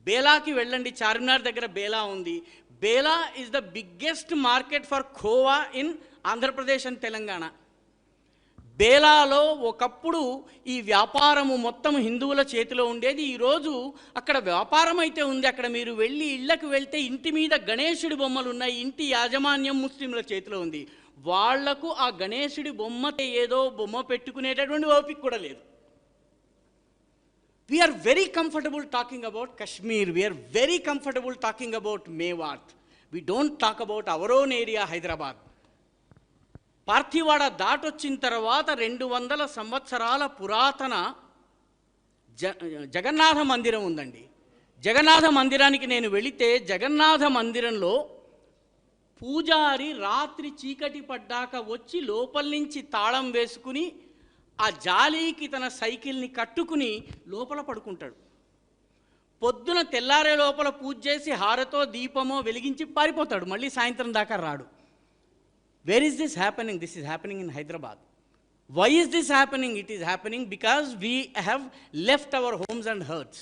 బేలాకి వెళ్ళండి, చార్మినార్ దగ్గర బేలా ఉంది. Bela is the biggest market for khoa in Andhra Pradesh and Telangana. బేలాలో ఒకప్పుడు ఈ వ్యాపారము మొత్తం హిందువుల చేతిలో ఉండేది. ఈరోజు అక్కడ వ్యాపారం అయితే ఉంది. అక్కడ మీరు వెళ్ళి ఇళ్ళకు వెళ్తే ఇంటి మీద గణేశుడి బొమ్మలు ఉన్నాయి. ఇంటి యాజమాన్యం ముస్లింల చేతిలో ఉంది. వాళ్లకు ఆ గణేశుడి బొమ్మ ఏదో బొమ్మ పెట్టుకునేటటువంటి ఓపిక కూడా లేదు. We are very comfortable talking about Kashmir. We are very comfortable talking about Mewat. We don't talk about our own area, Hyderabad. పార్థివాడ దాటొచ్చిన తర్వాత 200 సంవత్సరాల పురాతన జగన్నాథ మందిరం ఉందండి. జగన్నాథ మందిరానికి నేను వెళితే జగన్నాథ మందిరంలో పూజారి రాత్రి చీకటి పడ్డాక వచ్చి లోపల నుంచి తాళం వేసుకుని ఆ జాలీకి తన సైకిల్ని కట్టుకుని లోపల పడుకుంటాడు. పొద్దున తెల్లారే లోపల పూజ చేసి హారతో దీపమో వెలిగించి పారిపోతాడు. మళ్ళీ సాయంత్రం దాకా రాడు. Where is this happening? This is happening in Hyderabad. Why is this happening? It is happening because we have left our homes and hearths.